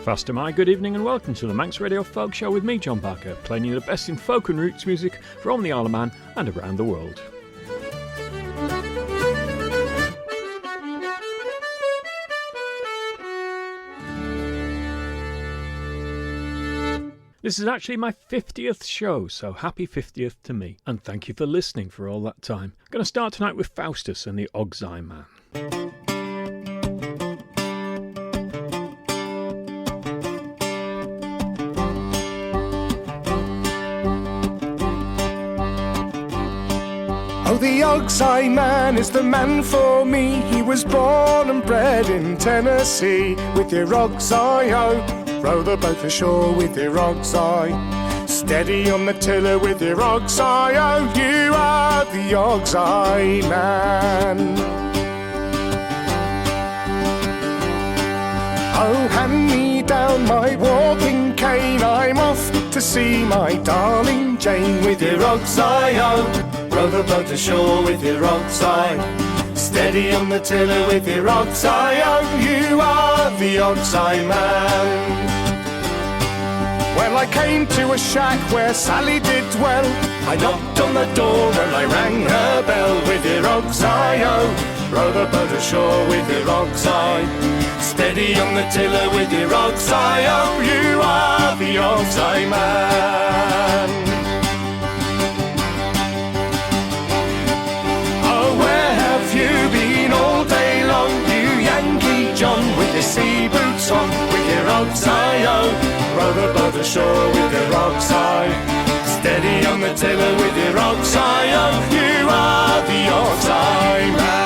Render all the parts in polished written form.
Fast am I, good evening and welcome to the Manx Radio Folk Show with me, John Barker, playing you the best in folk and roots music from the Isle of Man and around the world. This is actually my 50th show, so happy 50th to me, and thank you for listening for all that time. I'm going to start tonight with Faustus and the Ogsai Man. Oh, the Ogsai Man is the man for me. He was born and bred in Tennessee. With your Ogsai, oh, row the boat ashore with your Ogsai. Steady on the tiller with your Ogsai, oh, you are the Ogsai Man. Oh, hand me down my walking cane. I'm off to see my darling Jane. With your Ogsai, oh, row the boat ashore with your Ogsai. Steady on the tiller with your Ogsai, oh, you are the Ogsai Man. Well, I came to a shack where Sally did dwell. I knocked on the door and I rang her bell. With your Ogsai, oh, row the boat ashore with your Ogsai. Steady on the tiller with your Ogsai, oh, you are the Ogsai Man. You been all day long, you Yankee John, with your sea boots on, with your Ogsai, oh, row the boat ashore with your Ogsai. Steady on the tiller with your Ogsai, oh, you are the Ogsai Man.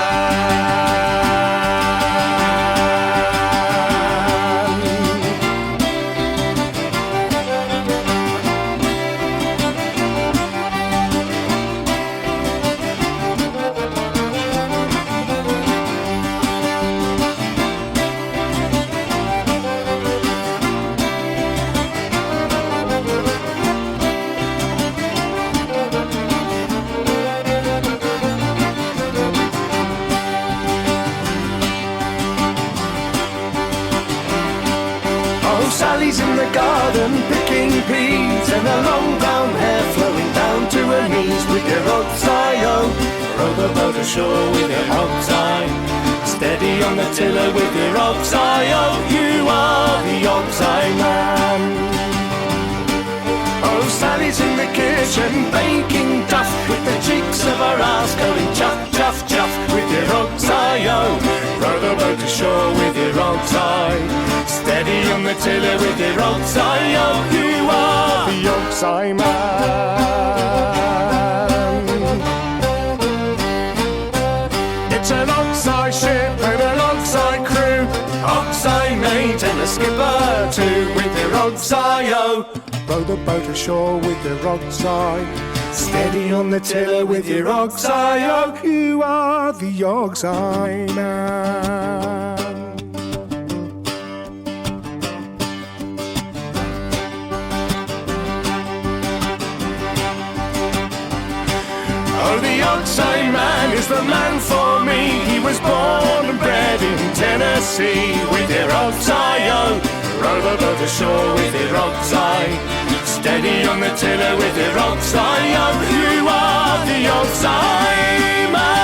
Sally's in the garden picking peas, and her long brown hair flowing down to her knees. With your Ogsai, oh, row the boat ashore with your Ogsai. Steady on the tiller with your Ogsai, oh, you are the Ogsai Man. Oh, Sally's in the kitchen baking duff, with the cheeks of her ass going chuff, chuff, chuff. With your Ogsai, oh, row the boat ashore with your Ogsai. Steady on the tiller with your Ogsai, oh, you are the Ogsai Man. It's an Ogsai ship and an Ogsai crew, Ogsai mate and a skipper too. With your Ogsai, oh, row the boat ashore with your Ogsai. Steady on the tiller with your Ogsai, oh, you are the Ogsai Man. Oh, the Ogsai Man is the man for me. He was born and bred in Tennessee. With your Ogsai, oh, row the boat ashore with your Ogsai. Steady on the tiller with your Ogsai, oh, you are the Ogsai Man.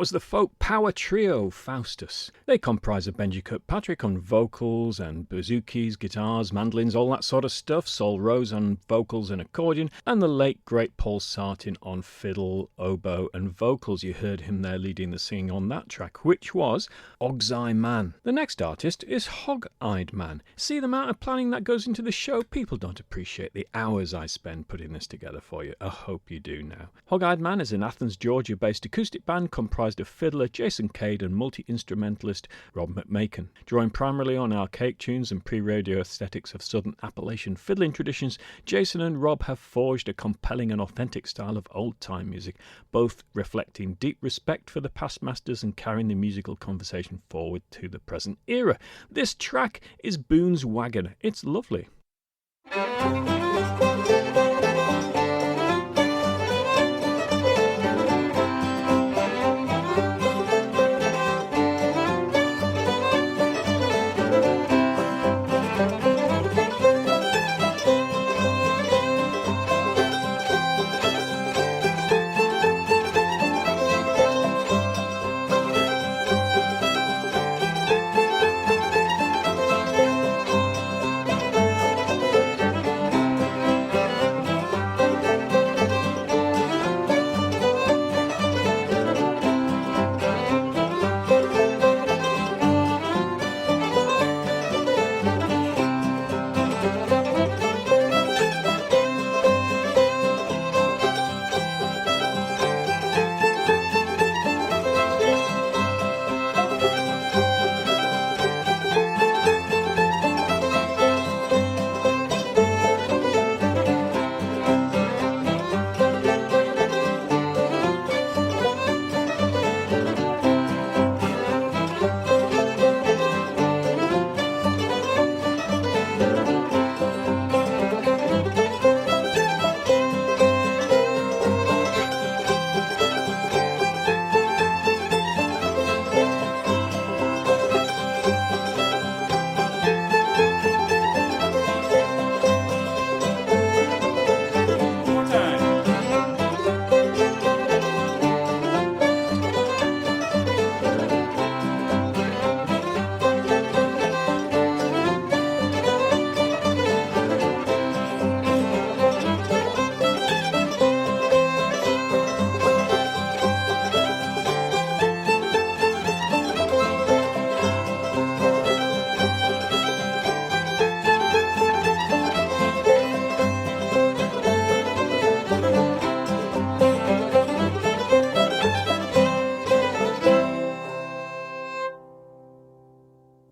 was the folk power trio Faustus. They comprise of Benji Kirkpatrick on vocals and bouzouki, guitars, mandolins, all that sort of stuff, Sol Rose on vocals and accordion, and the late great Paul Sartin on fiddle, oboe and vocals. You heard him there leading the singing on that track, which was Og's-Eye Man. The next artist is Hog-Eyed Man. See the amount of planning that goes into the show? People don't appreciate the hours I spend putting this together for you. I hope you do now. Hog-Eyed Man is an Athens, Georgia-based acoustic band comprised of fiddler Jason Cade and multi-instrumentalist Rob McMakin. Drawing primarily on archaic tunes and pre-radio aesthetics of southern Appalachian fiddling traditions, Jason and Rob have forged a compelling and authentic style of old-time music, both reflecting deep respect for the past masters and carrying the musical conversation forward to the present era. This track is Boone's Wagoner. It's lovely.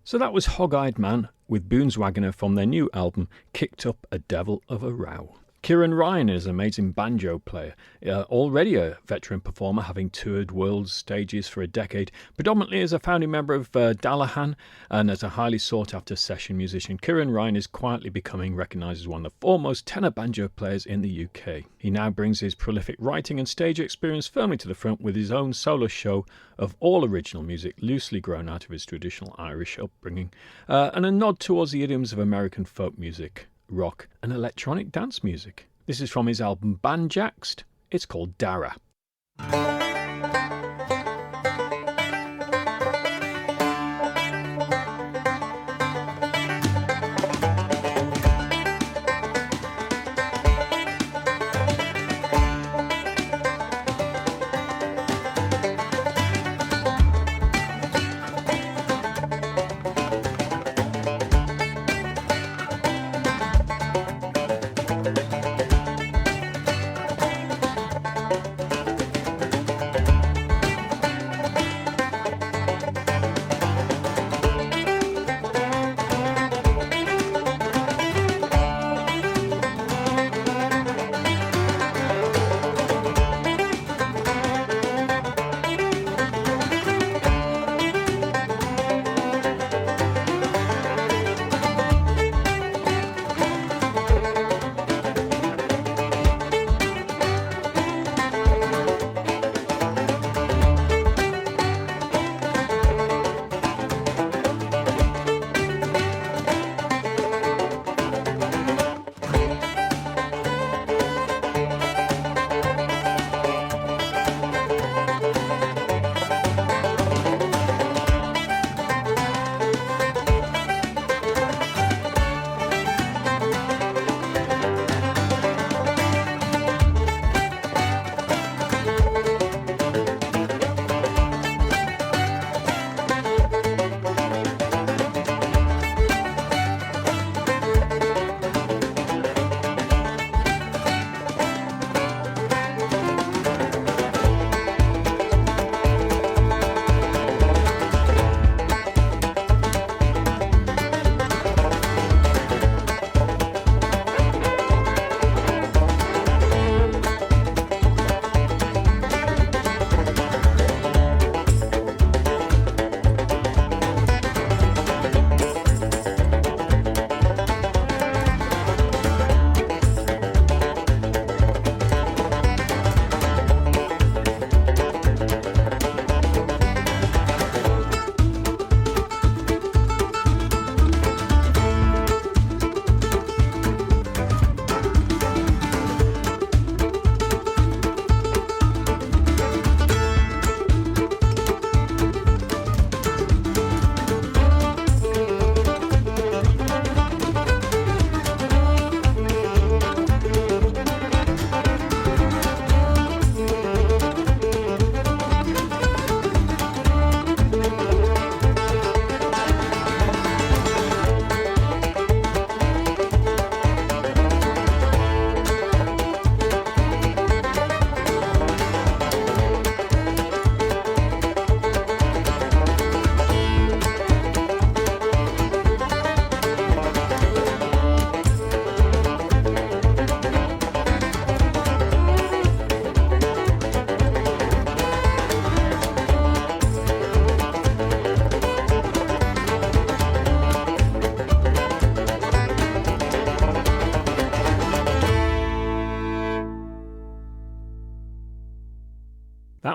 So that was Hog-Eyed Man with Boone's Wagoner from their new album, Kicked Up a Devil of a Row. Kieran Ryan is an amazing banjo player, already a veteran performer, having toured world stages for a decade, predominantly as a founding member of Dallahan and as a highly sought-after session musician. Kieran Ryan is quietly becoming recognised as one of the foremost tenor banjo players in the UK. He now brings his prolific writing and stage experience firmly to the front with his own solo show of all original music, loosely grown out of his traditional Irish upbringing, and a nod towards the idioms of American folk music, rock and electronic dance music. This is from his album Banjaxed. It's called Dara.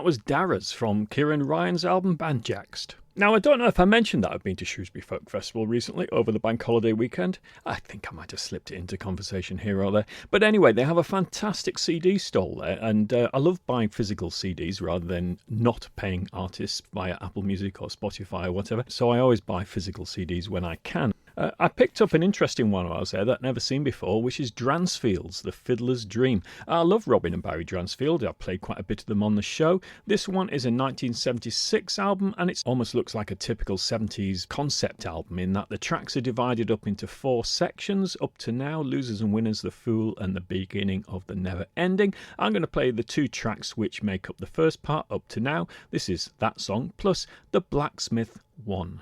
that was Darras from Kieran Ryan's album Bandjaxed. Now, I don't know if I mentioned that I've been to Shrewsbury Folk Festival recently over the bank holiday weekend. I think I might have slipped it into conversation here or there. But anyway, they have a fantastic CD stall there, and I love buying physical CDs rather than not paying artists via Apple Music or Spotify or whatever. So I always buy physical CDs when I can. I picked up an interesting one while I was there that I'd never seen before, which is Dransfields, The Fiddler's Dream. I love Robin and Barry Dransfield. I've played quite a bit of them on the show. This one is a 1976 album, and it almost looks like a typical 70s concept album in that the tracks are divided up into 4 sections: Up to Now, Losers and Winners, The Fool, and The Beginning of the Never Ending. I'm going to play the 2 tracks which make up the first part, Up to Now. This is that song, plus The Blacksmith 1.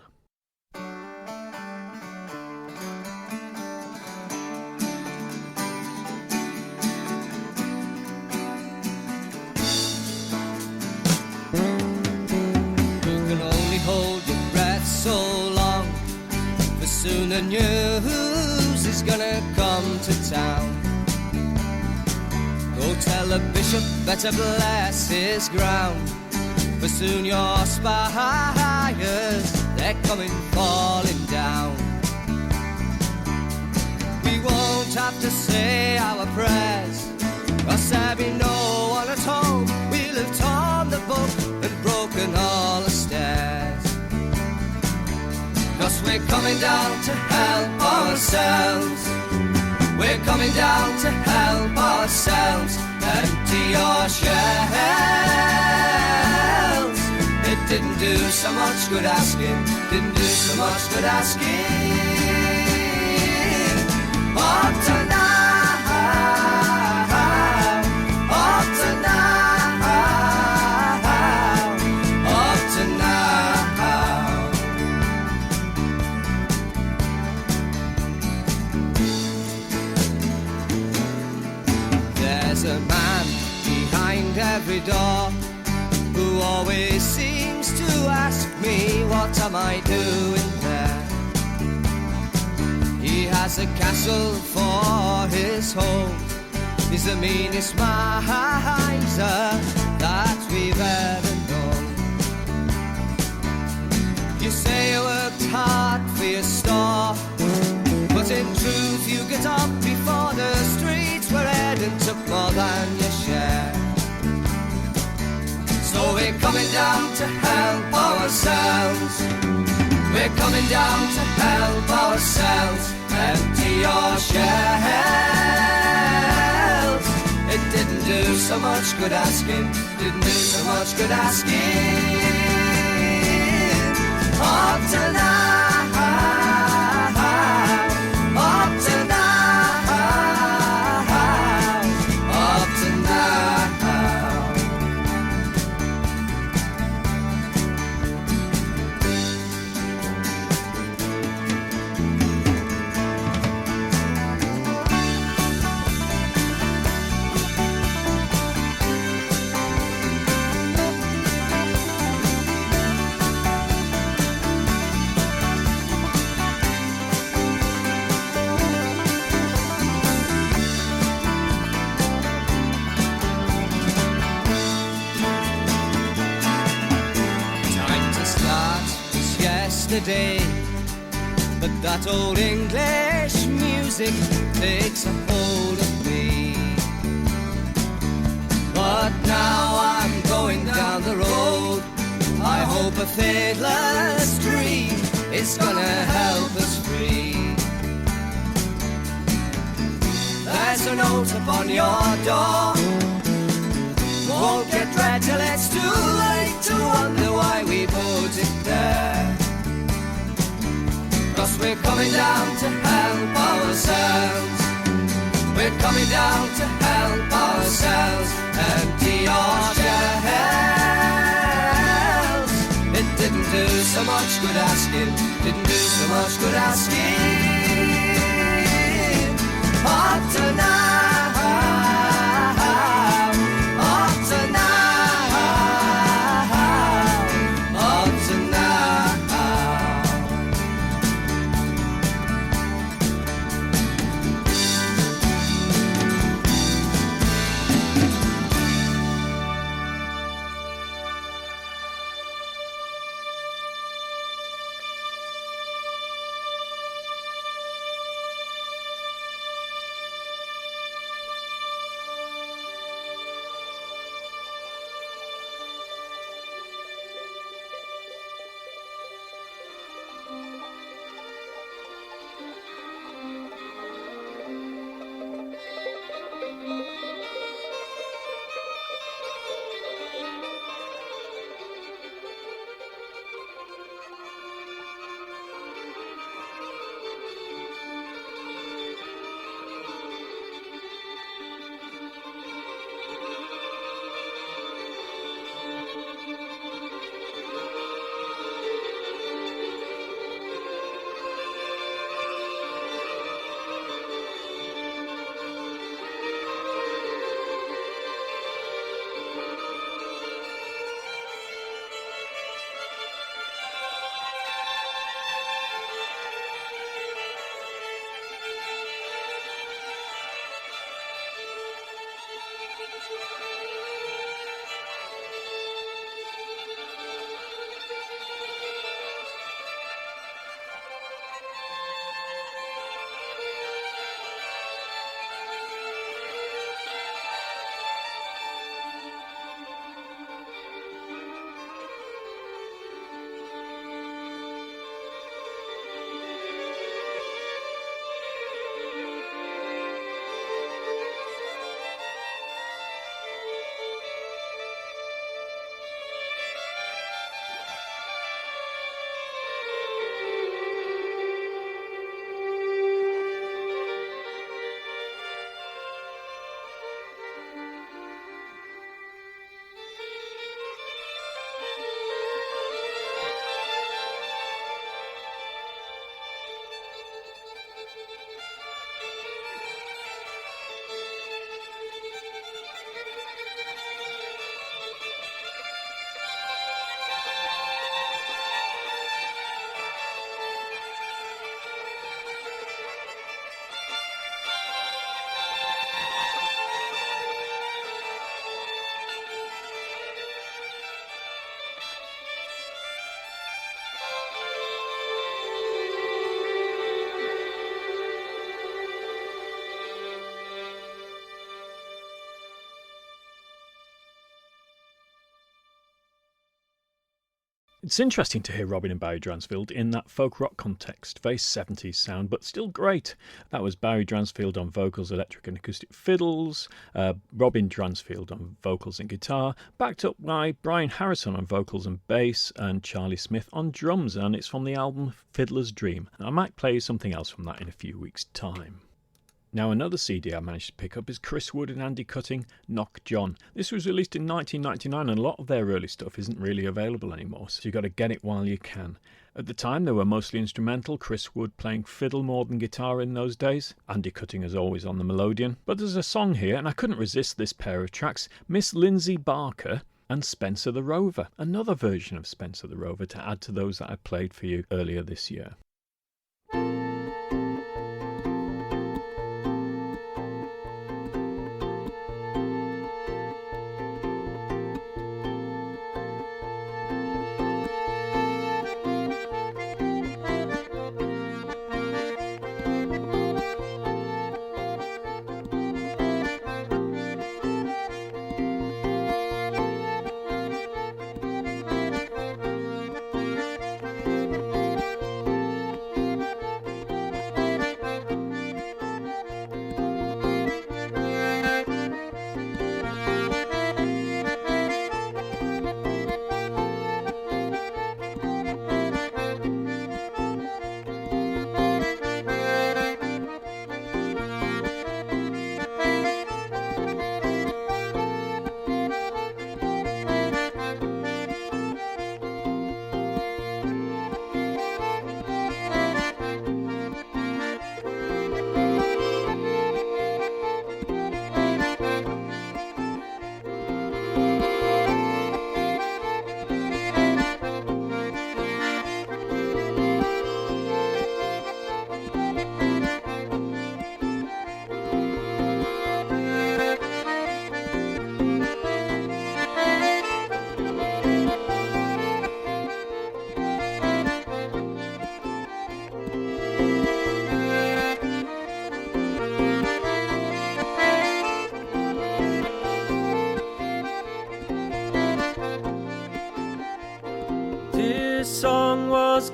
Soon the news is gonna come to town. Go tell the bishop better bless his ground, for soon your spires, they're coming falling down. We won't have to say our prayers, 'cause there be no one at home. We'll have torn the book and broken all the stairs. 'Cause we're coming down to help ourselves. We're coming down to help ourselves. Empty your shells. It didn't do so much good asking. Didn't do so much good asking. Up to now. Up to now. Up to now. There's a man behind every door who always seems to ask me, what am I doing there? He has a castle for his home. He's the meanest miser that we've ever known. You say you worked hard for your store, but in truth you get up before the streets were red and took more than your share. So we're coming down to help ourselves. We're coming down to help ourselves. Empty your shells. It didn't do so much good asking. Didn't do so much good asking. Up to now. Up to now. Up to now. Yesterday, but that old English music takes a hold of me. But now I'm going down the road. I hope a fadeless dream is gonna help us free. There's a note upon your door. Won't get read till it's too late to wonder why we put it there. 'Cause we're coming down to help ourselves. We're coming down to help ourselves. Empty your shells. It didn't do so much good asking. Didn't do so much good asking. Up to now. Up to now. Up to now. It's interesting to hear Robin and Barry Dransfield in that folk rock context, very 70s sound, but still great. That was Barry Dransfield on vocals, electric and acoustic fiddles, Robin Dransfield on vocals and guitar, backed up by Brian Harrison on vocals and bass, and Charlie Smith on drums, and it's from the album Fiddler's Dream. I might play you something else from that in a few weeks' time. Now, another CD I managed to pick up is Chris Wood and Andy Cutting, Knock John. This was released in 1999 and a lot of their early stuff isn't really available anymore, so you've got to get it while you can. At the time they were mostly instrumental, Chris Wood playing fiddle more than guitar in those days, Andy Cutting as always on the melodeon. But there's a song here, and I couldn't resist this pair of tracks, Miss Lindsay Barker and Spencer the Rover, another version of Spencer the Rover to add to those that I played for you earlier this year.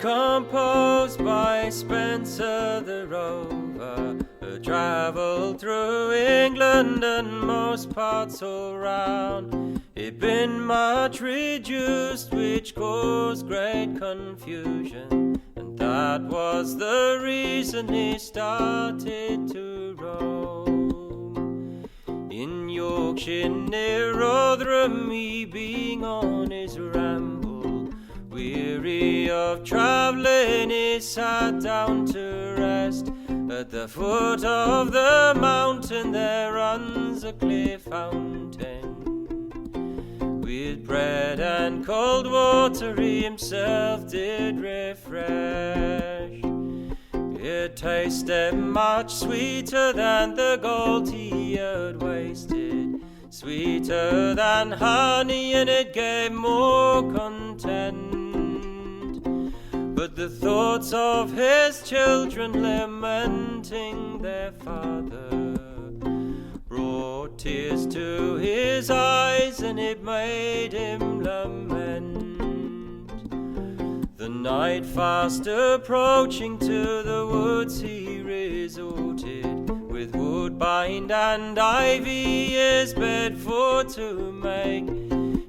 Composed by Spencer the Rover, who travelled through England and most parts all round. He'd been much reduced, which caused great confusion, and that was the reason he started to roam. In Yorkshire near Rotherham, he being on his ramble, weary of travelling, he sat down to rest. At the foot of the mountain there runs a clear fountain. With bread and cold water he himself did refresh. It tasted much sweeter than the gold he had wasted, sweeter than honey, and it gave more content. But the thoughts of his children lamenting their father brought tears to his eyes, and it made him lament. The night fast approaching, to the woods he resorted, with woodbine and ivy his bed for to make.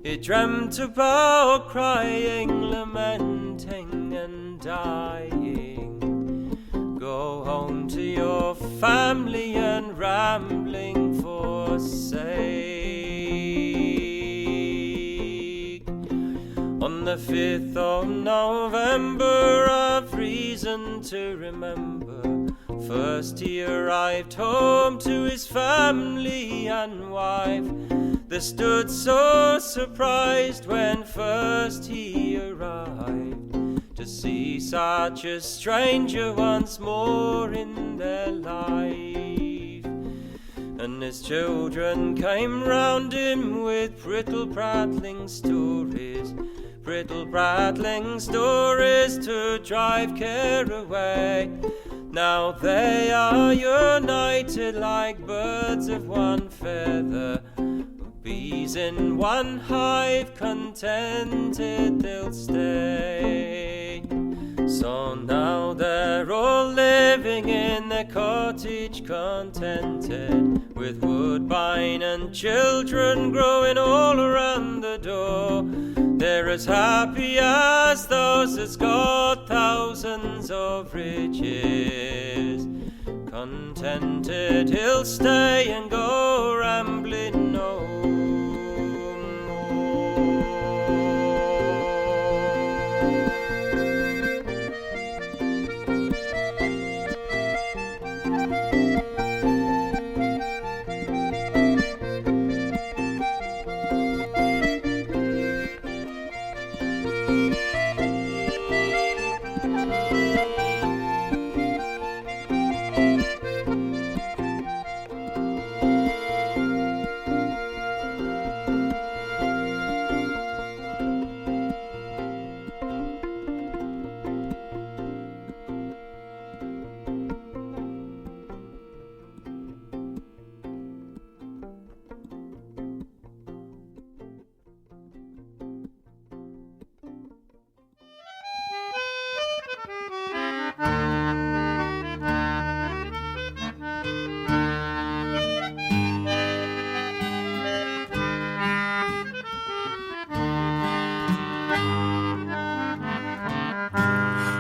He dreamt about crying, lamenting and dying. Go home to your family and rambling forsake. On the 5th of November I've reason to remember, first he arrived home to his family and wife. They stood so surprised when first he arrived, to see such a stranger once more in their life. And his children came round him with prattle-prattling stories, prattle-prattling stories to drive care away. Now they are united like birds of one feather, be bees in one hive, contented they'll stay. So now they're all living in their cottage contented, with woodbine and children growing all around the door. They're as happy as those that's got thousands of riches. Contented he'll stay and go rambling home.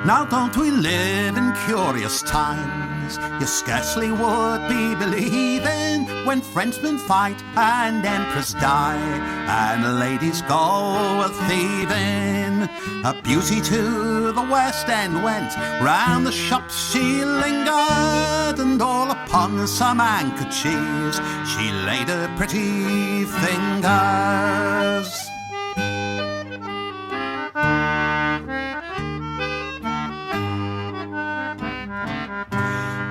Now don't we live in curious times? You scarcely would be believing when Frenchmen fight and emperors die and ladies go a-thieving. A beauty to the West End went, round the shops she lingered, and all upon some handkerchiefs she laid her pretty fingers.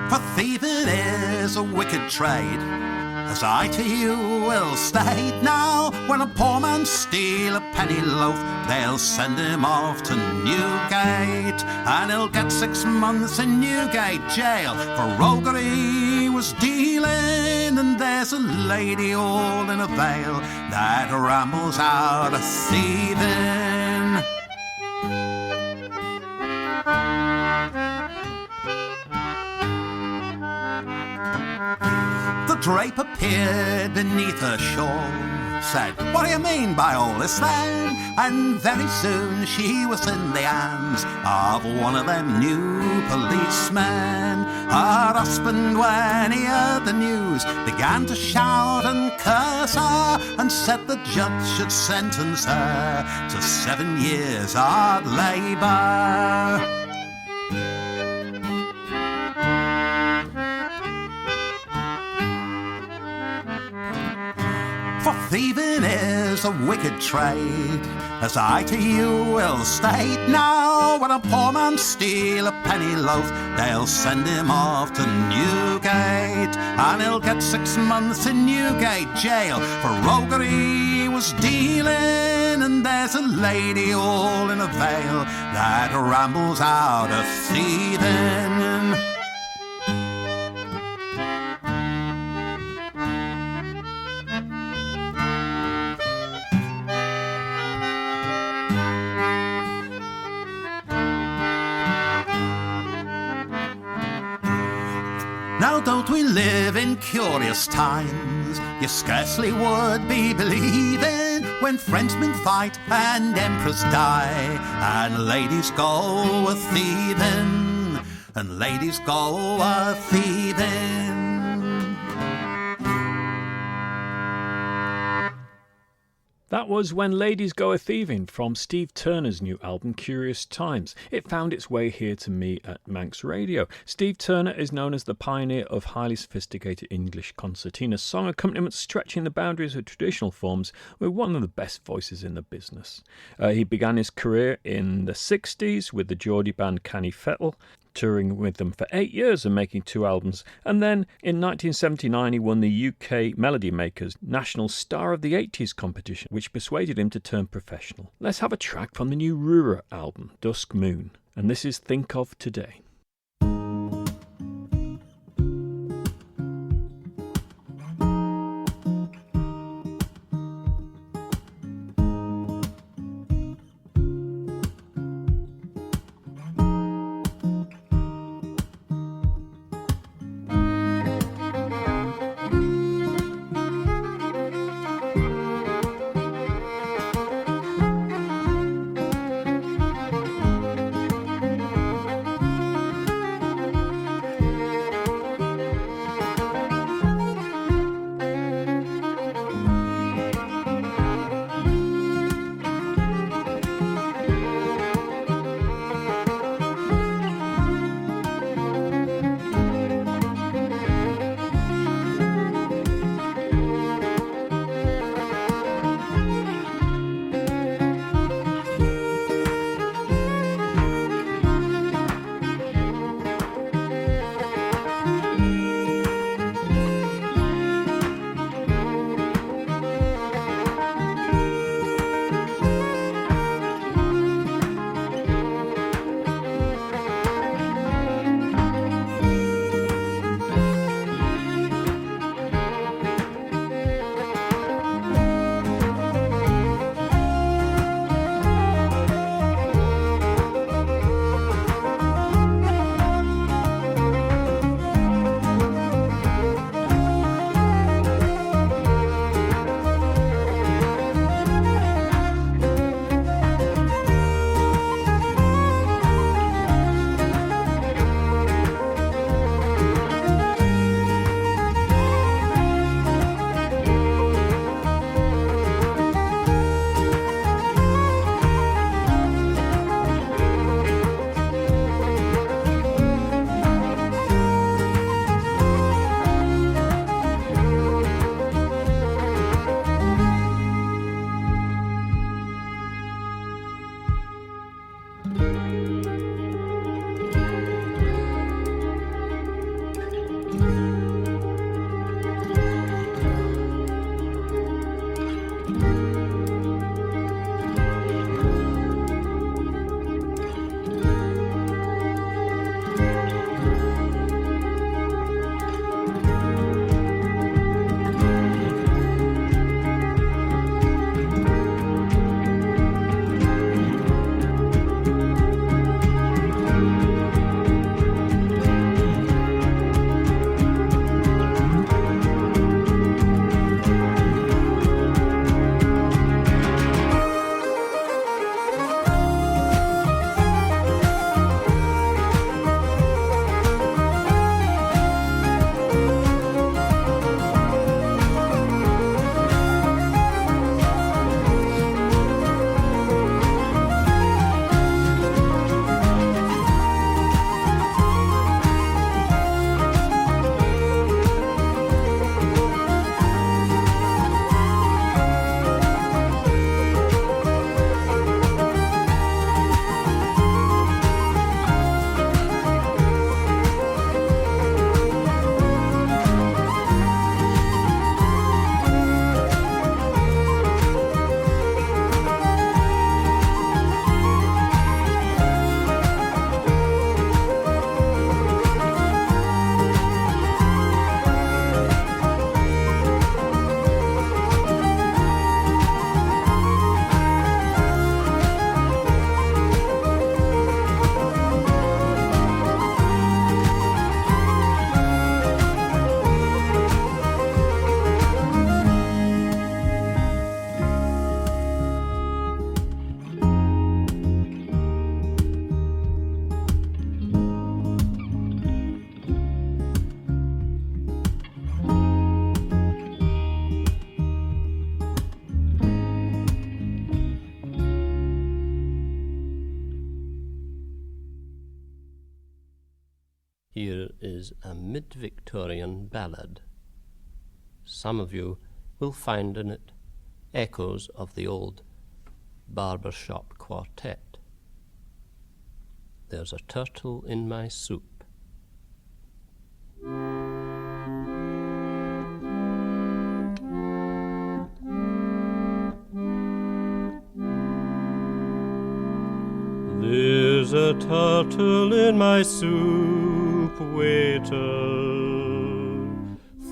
For thieving is a wicked trade, as I to you will state. Now, when a poor man steal a penny loaf, they'll send him off to Newgate, and he'll get 6 months in Newgate jail for roguery he was dealing. And there's a lady all in a veil that rambles out a thieving. The drape appeared beneath her shawl, said, "What do you mean by all this then?" And very soon she was in the hands of one of them new policemen. Her husband, when he heard the news, began to shout and curse her, and said the judge should sentence her to 7 years hard labour. For thieving is a wicked trade, as I to you will state. Now, when a poor man steal a penny loaf, they'll send him off to Newgate, and he'll get 6 months in Newgate jail for roguery he was dealing. And there's a lady all in a veil that rambles out a thieving. Now don't we live in curious times? You scarcely would be believing when Frenchmen fight and emperors die, and ladies go a-thieving, and ladies go a-thieving. That was When Ladies Go A-Thieving from Steve Turner's new album Curious Times. It found its way here to me at Manx Radio. Steve Turner is known as the pioneer of highly sophisticated English concertina song accompaniment, stretching the boundaries of traditional forms with one of the best voices in the business. He began his career in the 60s with the Geordie band Canny Fettle, touring with them for 8 years and making 2 albums. And then in 1979 he won the UK Melody Makers National Star of the 80s competition, which persuaded him to turn professional. Let's have a track from the new Rura album, Dusk Moon, and this is Think of Today. Here is a mid-Victorian ballad. Some of you will find in it echoes of the old barbershop quartet. There's a turtle in my soup. There's a turtle in my soup, waiter.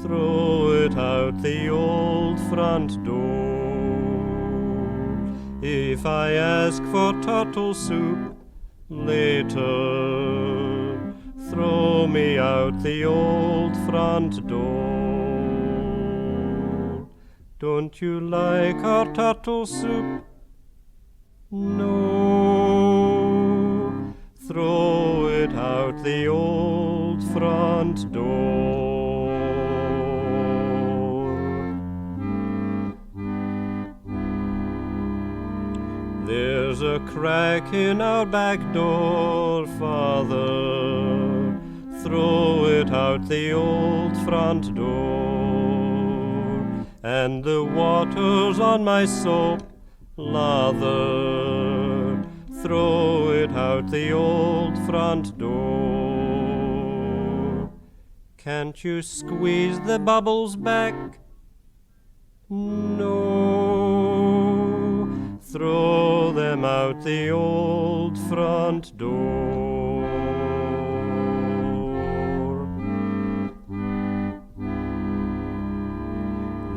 Throw it out the old front door. If I ask for turtle soup later, throw me out the old front door. Don't you like our turtle soup? No, throw it out the old front door. There's a crack in our back door, Father, throw it out the old front door. And the water's on my soap, lather, throw it out the old front door. Can't you squeeze the bubbles back? No, throw them out the old front door.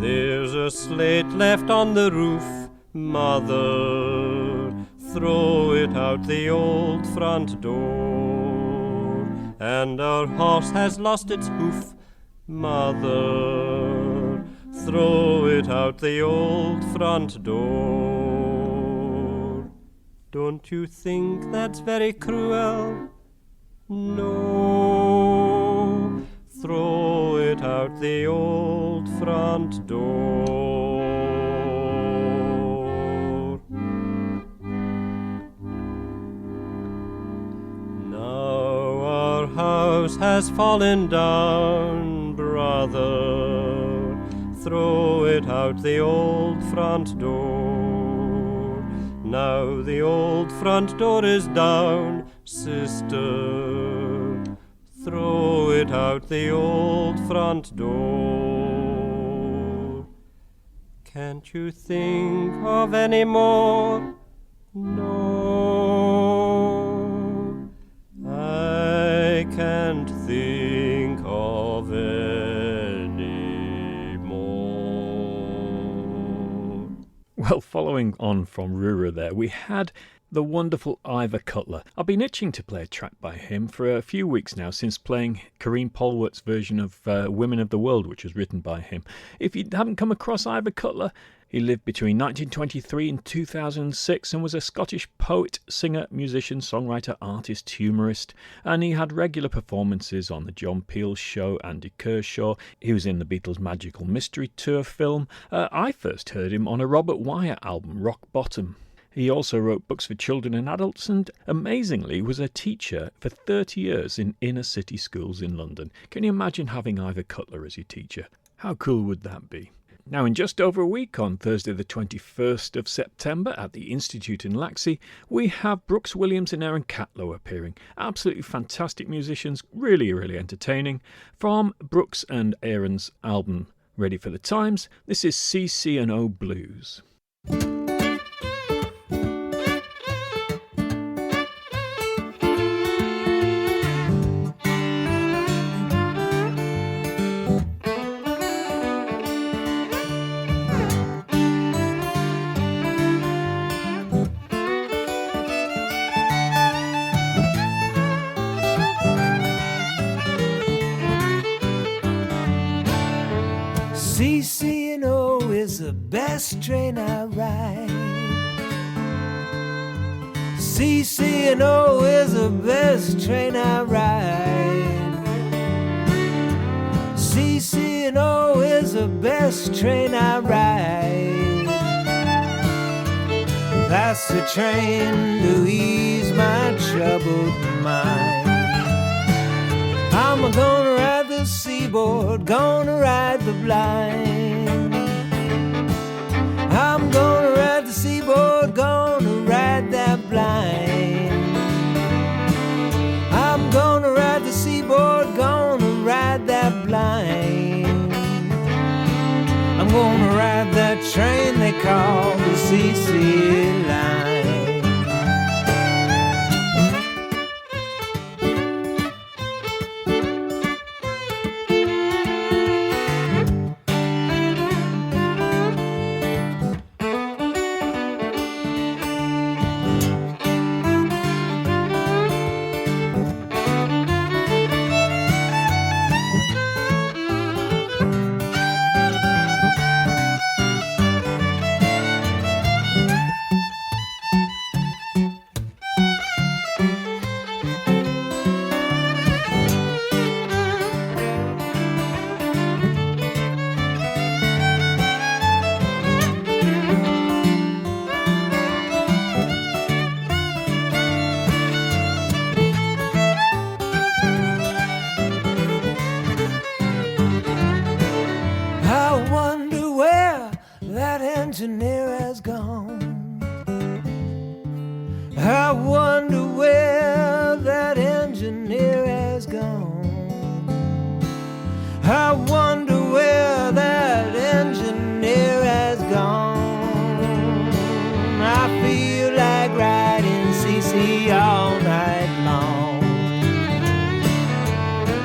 There's a slate left on the roof, Mother, throw it out the old front door. And our horse has lost its hoof, Mother, throw it out the old front door. Don't you think that's very cruel? No, throw it out the old front door. House has fallen down, brother, throw it out the old front door. Now the old front door is down, sister, throw it out the old front door. Can't you think of any more? No, I can't think of any more. Well, following on from Rura there, we had the wonderful Ivor Cutler. I've been itching to play a track by him for a few weeks now since playing Karine Polwarth's version of Women of the World, which was written by him. If you haven't come across Ivor Cutler, he lived between 1923 and 2006 and was a Scottish poet, singer, musician, songwriter, artist, humorist, and he had regular performances on the John Peel Show, Andy Kershaw. He was in the Beatles' Magical Mystery Tour film. I first heard him on a Robert Wyatt album, Rock Bottom. He also wrote books for children and adults and, amazingly, was a teacher for 30 years in inner city schools in London. Can you imagine having Ivor Cutler as your teacher? How cool would that be? Now, in just over a week, on Thursday the 21st of September at the Institute in Laxey, we have Brooks Williams and Aaron Catlow appearing. Absolutely fantastic musicians, really, really entertaining. From Brooks and Aaron's album Ready for the Times, this is CC&O Blues. CC&O is the best train I ride. CC&O is the best train I ride. CC&O is the best train I ride. That's the train to ease my troubled mind. I'm gonna ride the seaboard, gonna ride the blind. I'm gonna ride the seaboard, gonna ride that blind. I'm gonna ride the seaboard, gonna ride that blind. I'm gonna ride that train they call the CC line. Engineer has gone. I wonder where that engineer has gone. I wonder where that engineer has gone. I feel like riding CC all night long.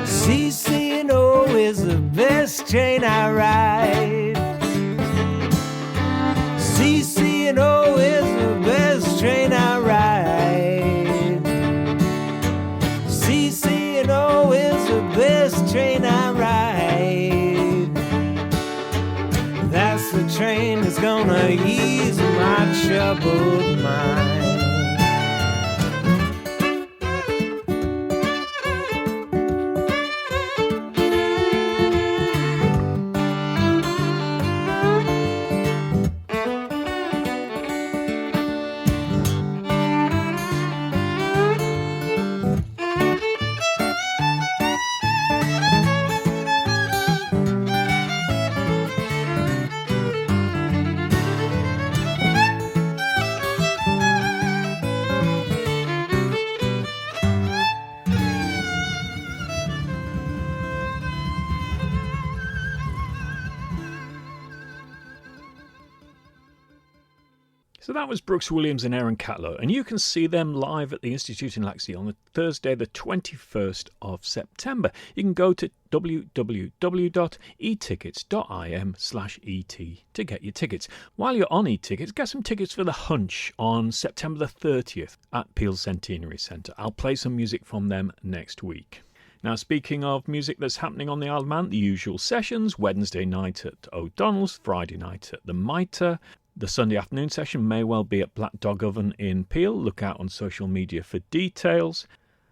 CC&O is the best train I ride. CC&O is the best train I ride. CC&O is the best train I ride. That's the train that's gonna ease my troubled mind. So that was Brooks Williams and Aaron Cutler, and you can see them live at the Institute in Laxey on Thursday the 21st of September. You can go to www.etickets.im/et to get your tickets. While you're on e-tickets, get some tickets for The Hunch on September the 30th at Peel Centenary Centre. I'll play some music from them next week. Now, speaking of music that's happening on the Isle of Man, the usual sessions: Wednesday night at O'Donnell's, Friday night at the Mitre. The Sunday afternoon session may well be at Black Dog Oven in Peel. Look out on social media for details.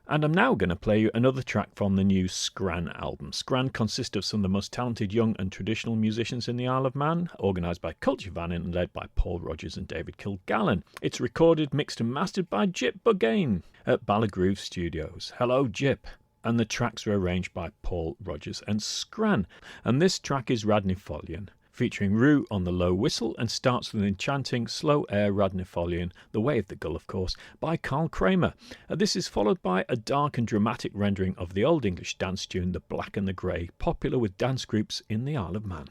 And I'm now going to play you another track from the new Scran album. Scran consists of some of the most talented young and traditional musicians in the Isle of Man, organised by Culture Van and led by Paul Rogers and David Kilgallen. It's recorded, mixed and mastered by Jip Bugain at Ballagroove Studios. Hello, Jip. And the tracks are arranged by Paul Rogers and Scran. And this track is Radnifolian, featuring Rue on the low whistle, and starts with an enchanting slow air Radnifolian, The Way of the Gull of course, by Carl Kramer. This is followed by a dark and dramatic rendering of the Old English dance tune The Black and the Grey, popular with dance groups in the Isle of Man.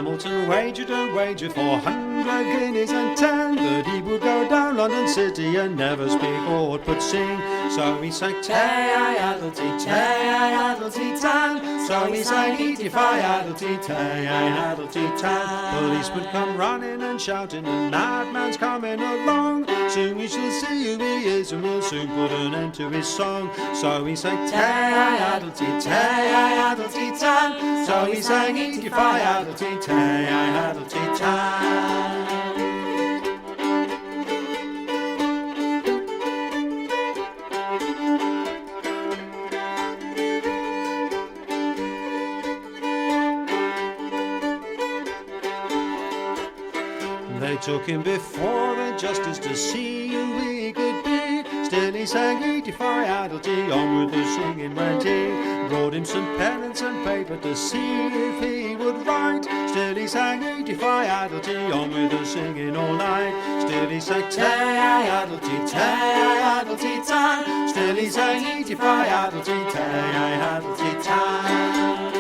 Hamilton wagered a wager for 100 guineas and 10 that he would go down London City and never speak aught but sing. So he sang Tay-I-Addlety, Tay-I-Addlety tan. So he sang Eaty-Fi-Addlety, Tay-I-Addlety tan. Policemen come running and shouting, the madman's coming along. Soon we shall see who he is and we'll soon put an end to his song. So he sang Tay-I-Addlety, Tay-I-Addlety tan. So he sang Eaty-Fi-Addlety, Tay-I-Addlety tan. They took him before the justice to see who he could be. Still he sang Eaty-Fi-Addlety, on with the singing went he. Brought him some pennants and paper to see if he would write. Still he sang Eaty-Fi-Addlety, on with the singing all night. Still he sang Tay-I-Addlety, Tay-I-Addlety tan. Still he sang Eaty-Fi-Addlety, Tay-I-Addlety tan.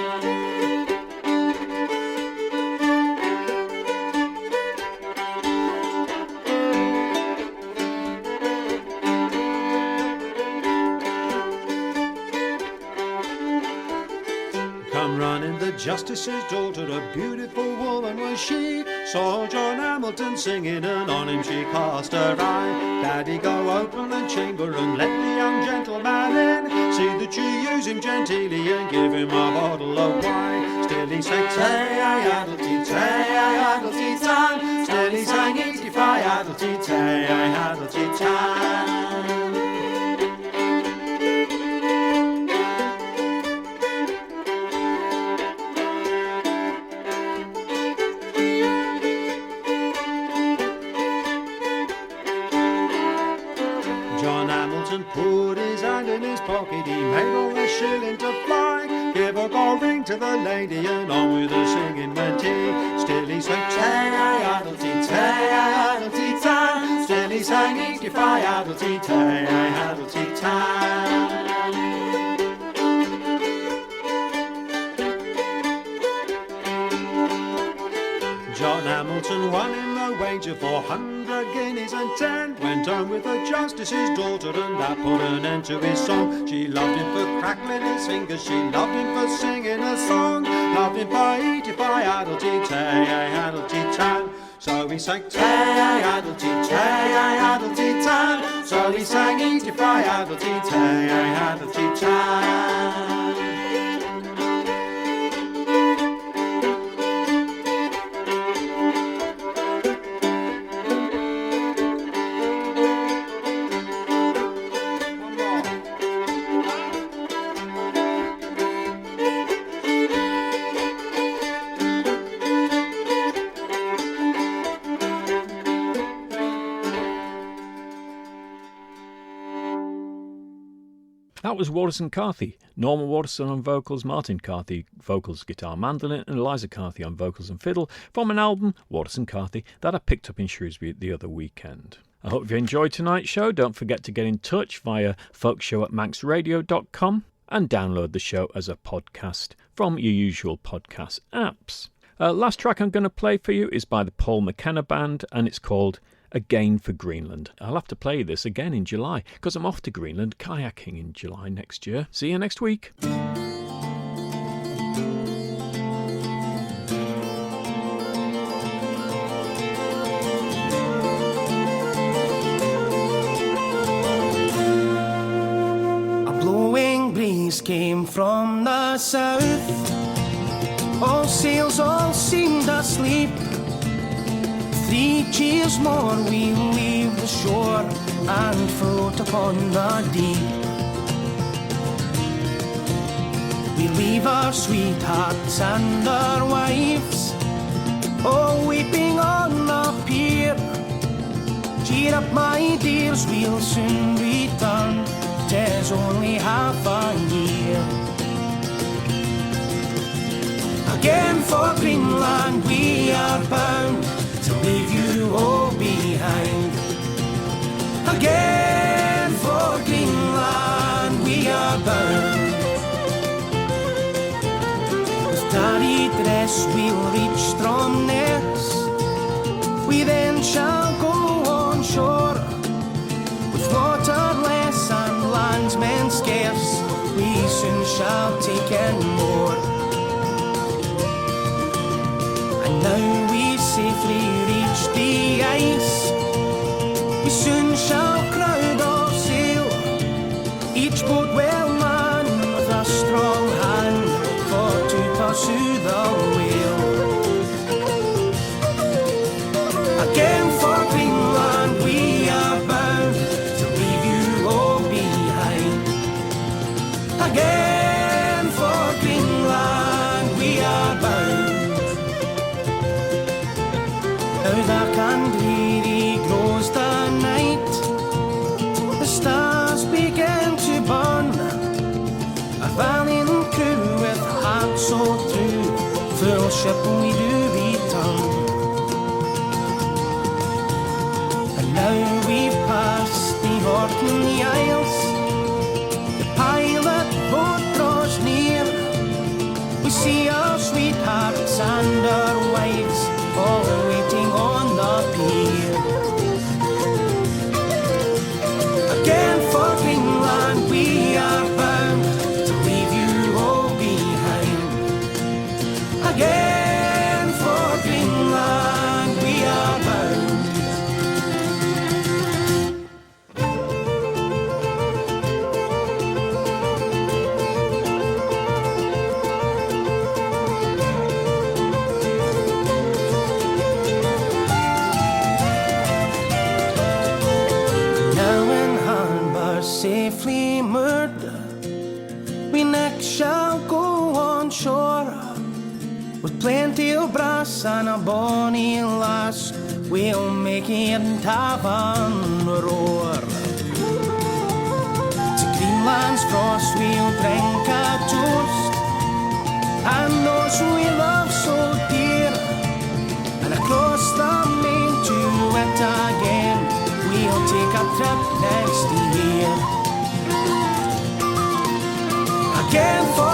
The justice's daughter, a beautiful woman was she, saw John Hamilton singing and on him she cast her eye. Daddy, go open the chamber and let the young gentleman in. See that you use him genteelly and give him a bottle of wine. Still he sang Tay-I-Addlety, Tay-I-Addlety tan. Still he sang Eaty-Fi-Addlety, Tay-I-Addlety tan. Put his hand in his pocket, he made all the shilling to fly. Give a gold ring to the lady and on with the singing went he. Still he sang Tay-I-Addlety, Tay-I-Addlety tan. Still he sang Eaty-Fi-Addlety, Tay-I-Addlety tan. John Hamilton won in the wager for 100 guineas and 10. Went home with the justice's daughter and that put an end to his song. She loved him for crackling his fingers, she loved him for singing a song. Loved him for Eaty-Fi-Addlety, Tay-I-Addlety tan. So he sang Tay-I-Addlety, Tay-I-Addlety tan. So he sang Eaty-Fi-Addlety, Tay-I-Addlety tan. That was Waterson Carthy. Norman Waterson on vocals, Martin Carthy vocals, guitar, mandolin, and Eliza Carthy on vocals and fiddle from an album, Waterson Carthy, that I picked up in Shrewsbury the other weekend. I hope you enjoyed tonight's show. Don't forget to get in touch via folkshow@manxradio.com and download the show as a podcast from your usual podcast apps. Last track I'm going to play for you is by the Paul McKenna Band, and it's called Again for Greenland. I'll have to play this again in July because I'm off to Greenland kayaking in July next year. See you next week. A blowing breeze came from the south. All sails all seemed asleep. 3 cheers more, we'll leave the shore and float upon the deep. We leave our sweethearts and our wives, all weeping on the pier. Cheer up, my dears, we'll soon return. 'Tis only half a year. Again for Greenland we are bound, to leave you all behind. Again for Greenland we are bound. With tarry yes, we'll reach Stromness. We then shall go on shore, with water less and landsmen scarce. We soon shall take in more. And now we safely reach the ice. We soon shall crowd our sail, each boat well manned with a strong hand for to pursue the whale. Again for Greenland we are bound, to leave you all behind. Again for Greenland we are bound. Now dark and dreary grows the night, the stars begin to burn. A valiant crew with hearts so true, full ship we do return. And now we've passed the Orkney Isles, the pilot boat draws near. We see our sweethearts and our wives all waiting on the pier. Again for Greenland we are bound, to leave you all behind. Again for Greenland we are bound. Now in Hanbar safely moored, we next shall go on shore, with plenty of brass and a bonny lass. We'll make it tavern roar. To Greenland's frost we'll drink a toast, and those we love so dear. And across the main to it again, we'll take a trip next year. Again for